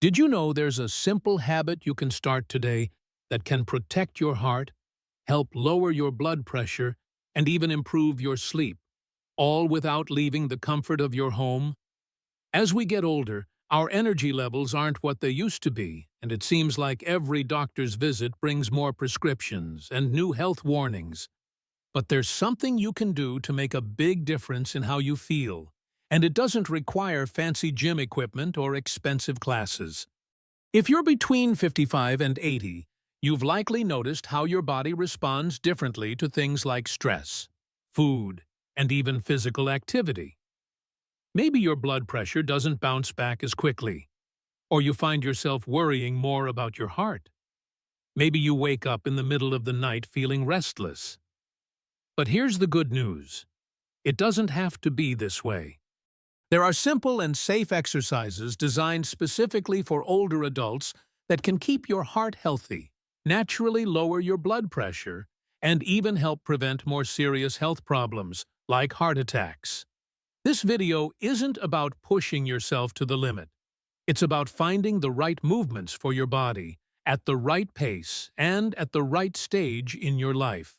Did you know there's a simple habit you can start today that can protect your heart, help lower your blood pressure, and even improve your sleep, all without leaving the comfort of your home? As we get older, our energy levels aren't what they used to be, and it seems like every doctor's visit brings more prescriptions and new health warnings. But there's something you can do to make a big difference in how you feel, and it doesn't require fancy gym equipment or expensive classes. If you're between 55 and 80, you've likely noticed how your body responds differently to things like stress, food, and even physical activity. Maybe your blood pressure doesn't bounce back as quickly, or you find yourself worrying more about your heart. Maybe you wake up in the middle of the night feeling restless. But here's the good news. It doesn't have to be this way. There are simple and safe exercises designed specifically for older adults that can keep your heart healthy, naturally lower your blood pressure, and even help prevent more serious health problems like heart attacks. This video isn't about pushing yourself to the limit. It's about finding the right movements for your body, at the right pace, and at the right stage in your life.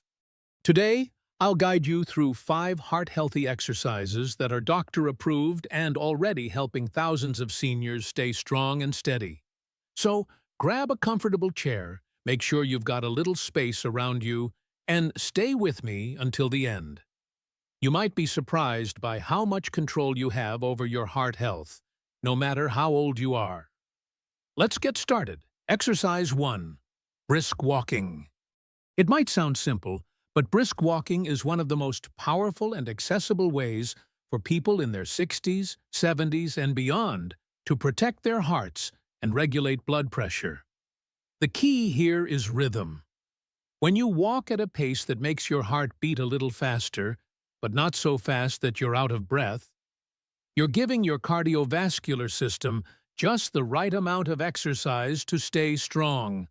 Today, I'll guide you through 5 heart-healthy exercises that are doctor-approved and already helping thousands of seniors stay strong and steady. So, grab a comfortable chair, make sure you've got a little space around you, and stay with me until the end. You might be surprised by how much control you have over your heart health, no matter how old you are. Let's get started. Exercise 1. Brisk walking. It might sound simple, but brisk walking is one of the most powerful and accessible ways for people in their 60s, 70s, and beyond to protect their hearts and regulate blood pressure. The key here is rhythm. When you walk at a pace that makes your heart beat a little faster, but not so fast that you're out of breath, you're giving your cardiovascular system just the right amount of exercise to stay strong.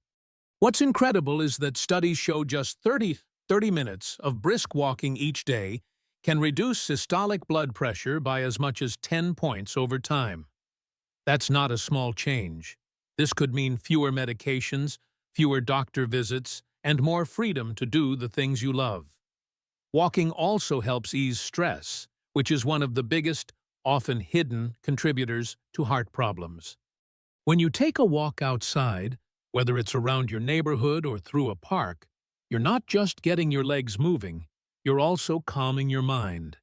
What's incredible is that studies show just 30 minutes of brisk walking each day can reduce systolic blood pressure by as much as 10 points over time. That's not a small change. This could mean fewer medications, fewer doctor visits, and more freedom to do the things you love. Walking also helps ease stress, which is one of the biggest, often hidden, contributors to heart problems. When you take a walk outside, whether it's around your neighborhood or through a park, you're not just getting your legs moving, you're also calming your mind.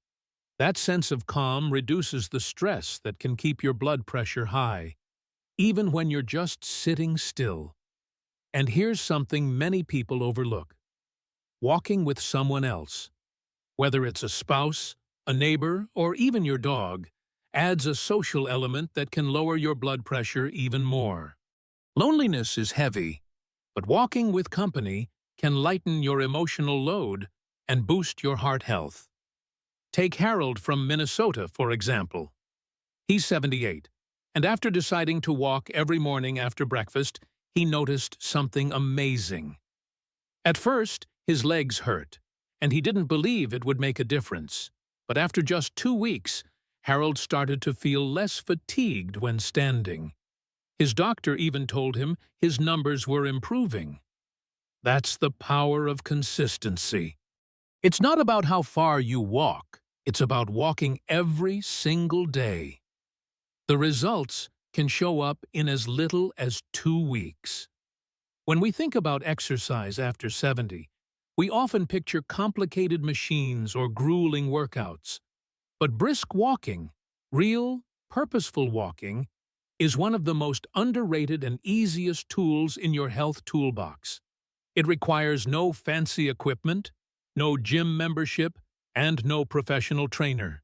That sense of calm reduces the stress that can keep your blood pressure high, even when you're just sitting still. And here's something many people overlook: walking with someone else. Whether it's a spouse, a neighbor, or even your dog, adds a social element that can lower your blood pressure even more. Loneliness is heavy, but walking with company can lighten your emotional load and boost your heart health. Take Harold from Minnesota, for example. He's 78, and after deciding to walk every morning after breakfast, he noticed something amazing. At first, his legs hurt, and he didn't believe it would make a difference. But after just 2 weeks, Harold started to feel less fatigued when standing. His doctor even told him his numbers were improving. That's the power of consistency. It's not about how far you walk, it's about walking every single day. The results can show up in as little as 2 weeks. When we think about exercise after 70, we often picture complicated machines or grueling workouts. But brisk walking, real, purposeful walking, is one of the most underrated and easiest tools in your health toolbox. It requires no fancy equipment, no gym membership, and no professional trainer.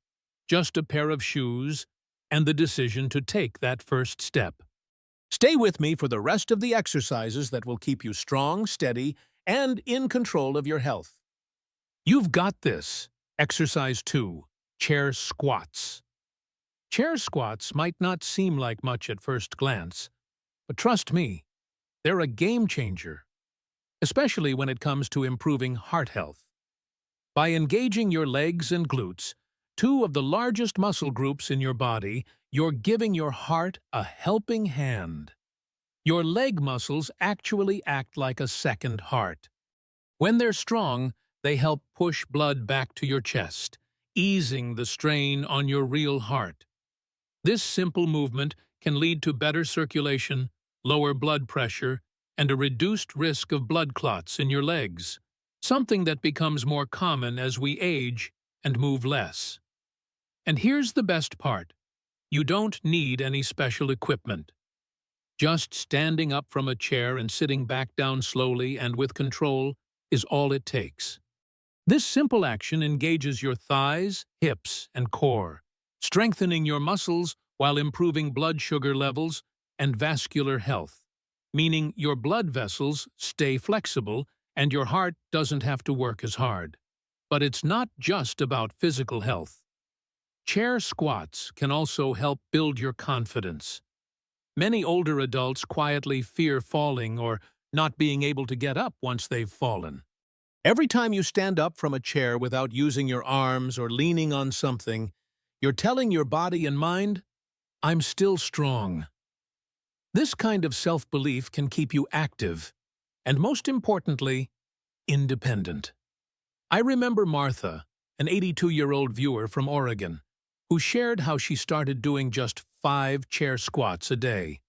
Just a pair of shoes and the decision to take that first step. Stay with me for the rest of the exercises that will keep you strong, steady, and in control of your health. You've got this. Exercise 2. Chair squats. Chair squats might not seem like much at first glance, but trust me, they're a game changer, especially when it comes to improving heart health. By engaging your legs and glutes, 2 of the largest muscle groups in your body, you're giving your heart a helping hand. Your leg muscles actually act like a second heart. When they're strong, they help push blood back to your chest, easing the strain on your real heart. This simple movement can lead to better circulation, lower blood pressure, and a reduced risk of blood clots in your legs, something that becomes more common as we age and move less. And here's the best part. You don't need any special equipment. Just standing up from a chair and sitting back down slowly and with control is all it takes. This simple action engages your thighs, hips, and core, strengthening your muscles while improving blood sugar levels and vascular health, meaning your blood vessels stay flexible and your heart doesn't have to work as hard. But it's not just about physical health. Chair squats can also help build your confidence. Many older adults quietly fear falling or not being able to get up once they've fallen. Every time you stand up from a chair without using your arms or leaning on something, you're telling your body and mind, "I'm still strong." This kind of self-belief can keep you active, and most importantly, independent. I remember Martha, an 82-year-old viewer from Oregon, who shared how she started doing just 5 chair squats a day.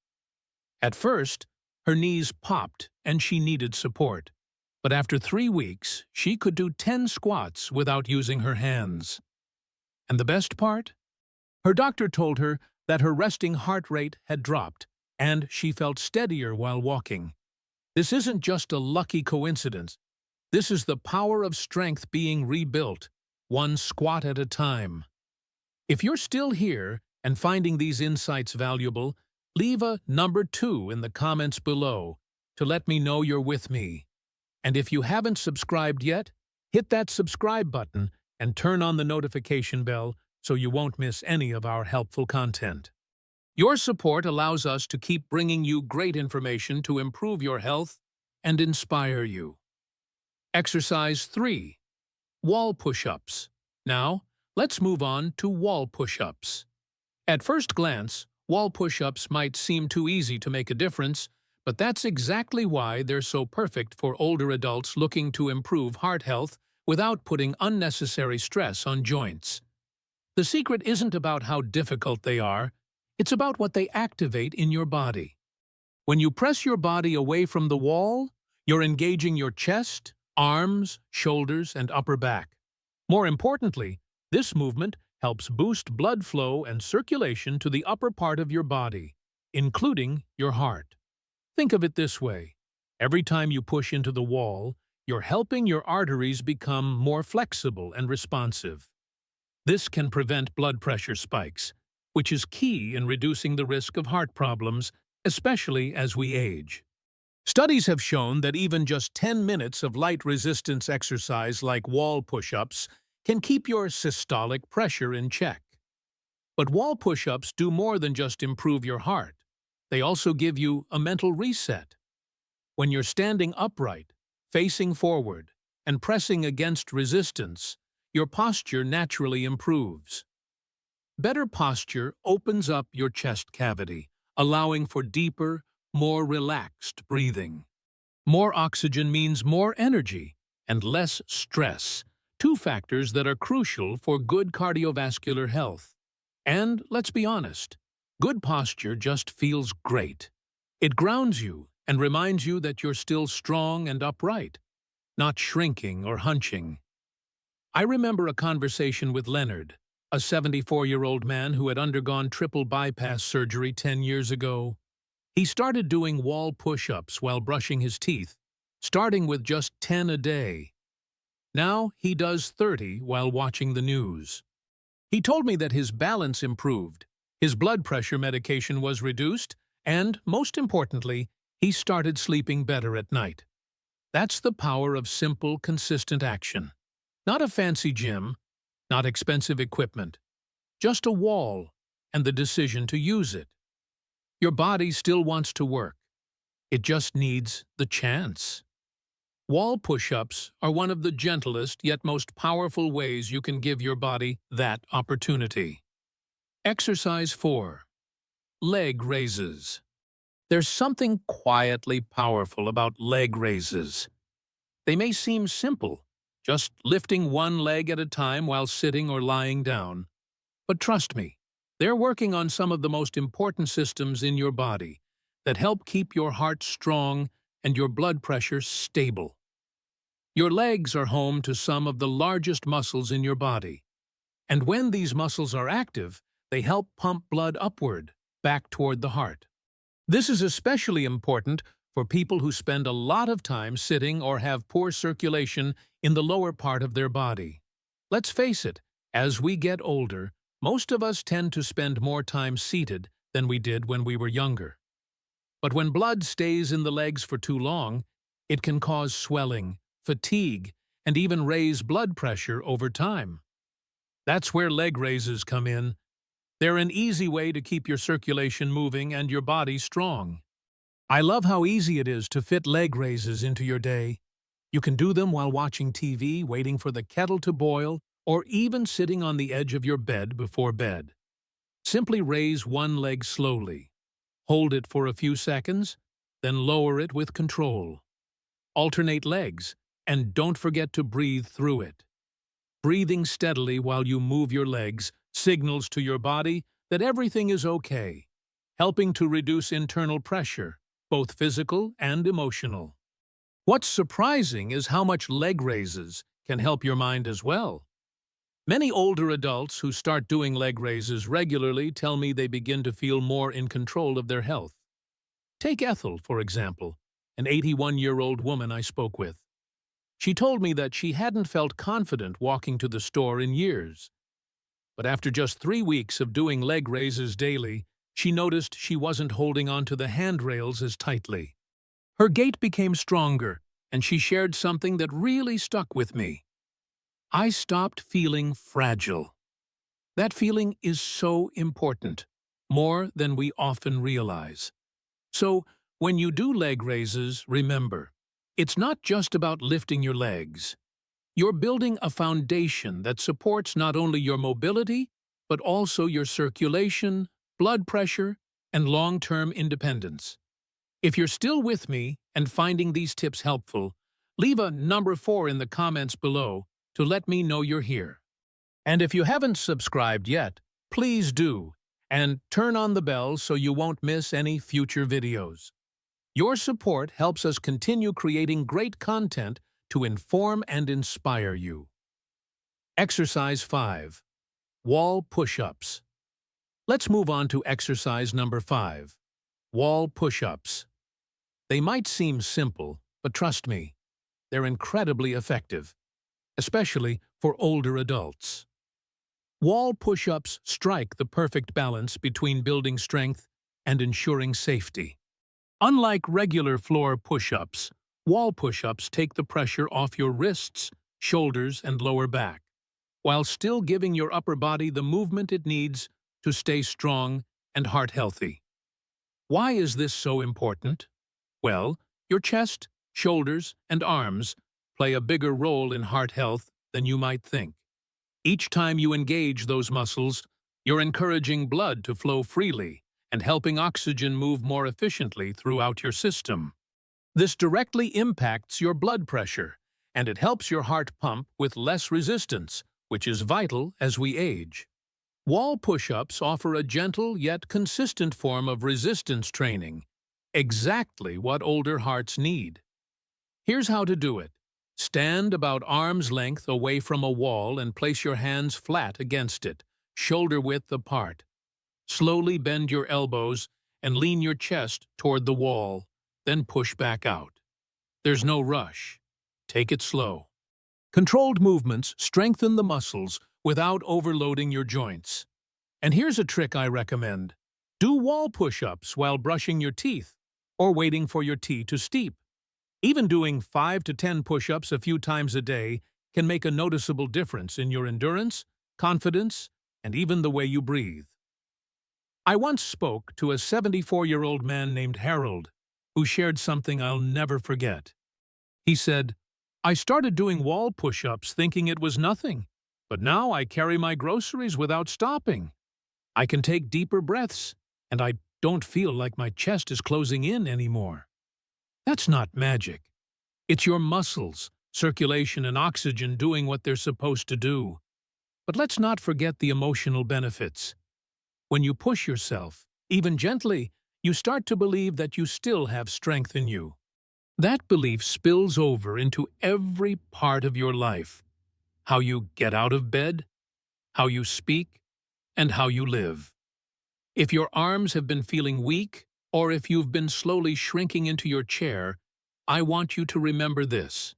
At first, her knees popped and she needed support. But after 3 weeks, she could do 10 squats without using her hands. And the best part? Her doctor told her that her resting heart rate had dropped, and she felt steadier while walking. This isn't just a lucky coincidence. This is the power of strength being rebuilt, one squat at a time. If you're still here and finding these insights valuable, leave a number 2 in the comments below to let me know you're with me. And if you haven't subscribed yet, hit that subscribe button and turn on the notification bell so you won't miss any of our helpful content. Your support allows us to keep bringing you great information to improve your health and inspire you. Exercise 3. Wall push-ups. Now, let's move on to wall push-ups. At first glance, wall push-ups might seem too easy to make a difference, but that's exactly why they're so perfect for older adults looking to improve heart health without putting unnecessary stress on joints. The secret isn't about how difficult they are, it's about what they activate in your body. When you press your body away from the wall, you're engaging your chest, arms, shoulders, and upper back. More importantly, this movement helps boost blood flow and circulation to the upper part of your body, including your heart. Think of it this way. Every time you push into the wall, you're helping your arteries become more flexible and responsive. This can prevent blood pressure spikes, which is key in reducing the risk of heart problems, especially as we age. Studies have shown that even just 10 minutes of light resistance exercise like wall push-ups can keep your systolic pressure in check. But wall push-ups do more than just improve your heart. They also give you a mental reset. When you're standing upright, facing forward, and pressing against resistance, your posture naturally improves. Better posture opens up your chest cavity, allowing for deeper, more relaxed breathing. More oxygen means more energy and less stress, 2 factors that are crucial for good cardiovascular health. And let's be honest, good posture just feels great. It grounds you and reminds you that you're still strong and upright, not shrinking or hunching. I remember a conversation with Leonard, a 74-year-old man who had undergone triple bypass surgery 10 years ago. He started doing wall push-ups while brushing his teeth, starting with just 10 a day. Now he does 30 while watching the news. He told me that his balance improved, his blood pressure medication was reduced, and, most importantly, he started sleeping better at night. That's the power of simple, consistent action. Not a fancy gym, not expensive equipment, just a wall and the decision to use it. Your body still wants to work. It just needs the chance. Wall push-ups are one of the gentlest yet most powerful ways you can give your body that opportunity. Exercise 4. Leg raises. There's something quietly powerful about leg raises. They may seem simple, just lifting one leg at a time while sitting or lying down. But trust me, they're working on some of the most important systems in your body that help keep your heart strong and your blood pressure stable. Your legs are home to some of the largest muscles in your body, and when these muscles are active, they help pump blood upward, back toward the heart. This is especially important for people who spend a lot of time sitting or have poor circulation in the lower part of their body. Let's face it, as we get older, most of us tend to spend more time seated than we did when we were younger. But when blood stays in the legs for too long, it can cause swelling, fatigue, and even raise blood pressure over time. That's where leg raises come in. They're an easy way to keep your circulation moving and your body strong. I love how easy it is to fit leg raises into your day. You can do them while watching TV, waiting for the kettle to boil, or even sitting on the edge of your bed before bed. Simply raise one leg slowly. Hold it for a few seconds, then lower it with control. Alternate legs, and don't forget to breathe through it. Breathing steadily while you move your legs signals to your body that everything is okay, helping to reduce internal pressure, both physical and emotional. What's surprising is how much leg raises can help your mind as well. Many older adults who start doing leg raises regularly tell me they begin to feel more in control of their health. Take Ethel, for example, an 81-year-old woman I spoke with. She told me that she hadn't felt confident walking to the store in years. But after just 3 weeks of doing leg raises daily, she noticed she wasn't holding onto the handrails as tightly. Her gait became stronger, and she shared something that really stuck with me. I stopped feeling fragile. That feeling is so important, more than we often realize. So, when you do leg raises, remember, it's not just about lifting your legs. You're building a foundation that supports not only your mobility, but also your circulation, blood pressure, and long-term independence. If you're still with me and finding these tips helpful, leave a number 4 in the comments below to let me know you're here. And if you haven't subscribed yet, please do, and turn on the bell so you won't miss any future videos. Your support helps us continue creating great content to inform and inspire you. Exercise 5. Wall push-ups. Let's move on to exercise number 5. Wall push-ups. They might seem simple, but trust me, they're incredibly effective, especially for older adults. Wall push-ups strike the perfect balance between building strength and ensuring safety. Unlike regular floor push-ups, wall push-ups take the pressure off your wrists, shoulders, and lower back, while still giving your upper body the movement it needs to stay strong and heart healthy. Why is this so important? Well, your chest, shoulders, and arms play a bigger role in heart health than you might think. Each time you engage those muscles, you're encouraging blood to flow freely and helping oxygen move more efficiently throughout your system. This directly impacts your blood pressure, and it helps your heart pump with less resistance, which is vital as we age. Wall push-ups offer a gentle yet consistent form of resistance training, exactly what older hearts need. Here's how to do it. Stand about arm's length away from a wall and place your hands flat against it, shoulder-width apart. Slowly bend your elbows and lean your chest toward the wall, then push back out. There's no rush. Take it slow. Controlled movements strengthen the muscles without overloading your joints. And here's a trick I recommend. Do wall push-ups while brushing your teeth or waiting for your tea to steep. Even doing 5 to 10 push-ups a few times a day can make a noticeable difference in your endurance, confidence, and even the way you breathe. I once spoke to a 74-year-old man named Harold, who shared something I'll never forget. He said, "I started doing wall push-ups thinking it was nothing, but now I carry my groceries without stopping. I can take deeper breaths, and I don't feel like my chest is closing in anymore. That's not magic. It's your muscles, circulation and oxygen doing what they're supposed to do. But let's not forget the emotional benefits. When you push yourself, even gently, you start to believe that you still have strength in you. That belief spills over into every part of your life. How you get out of bed, how you speak, and how you live. If your arms have been feeling weak, or if you've been slowly shrinking into your chair, I want you to remember this.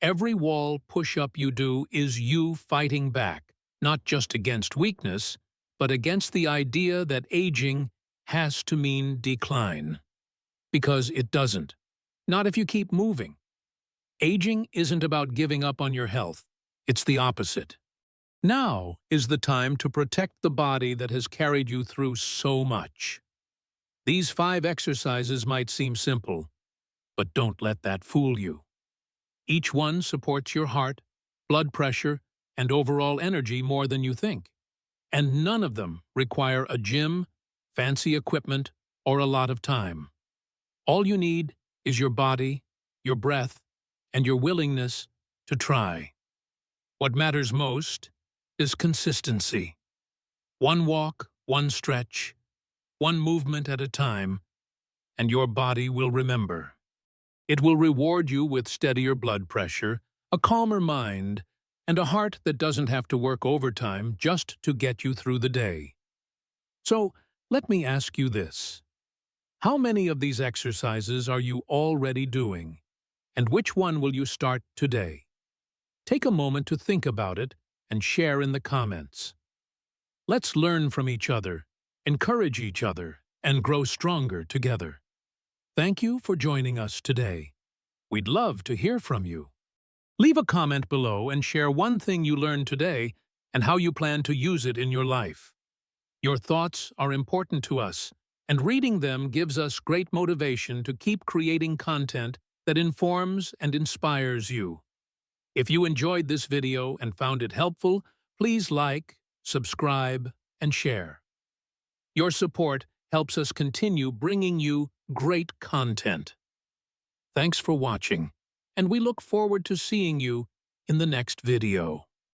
Every wall push-up you do is you fighting back, not just against weakness, but against the idea that aging has to mean decline. Because it doesn't. Not if you keep moving. Aging isn't about giving up on your health. It's the opposite. Now is the time to protect the body that has carried you through so much. These 5 exercises might seem simple, but don't let that fool you. Each one supports your heart, blood pressure, and overall energy more than you think. And none of them require a gym, fancy equipment, or a lot of time. All you need is your body, your breath, and your willingness to try. What matters most is consistency. One walk, one stretch, one movement at a time, and your body will remember. It will reward you with steadier blood pressure, a calmer mind, and a heart that doesn't have to work overtime just to get you through the day. So, let me ask you this. How many of these exercises are you already doing? And which one will you start today? Take a moment to think about it and share in the comments. Let's learn from each other, encourage each other, and grow stronger together. Thank you for joining us today. We'd love to hear from you. Leave a comment below and share one thing you learned today and how you plan to use it in your life. Your thoughts are important to us, and reading them gives us great motivation to keep creating content that informs and inspires you. If you enjoyed this video and found it helpful, please like, subscribe, and share. Your support helps us continue bringing you great content. Thanks for watching, and we look forward to seeing you in the next video.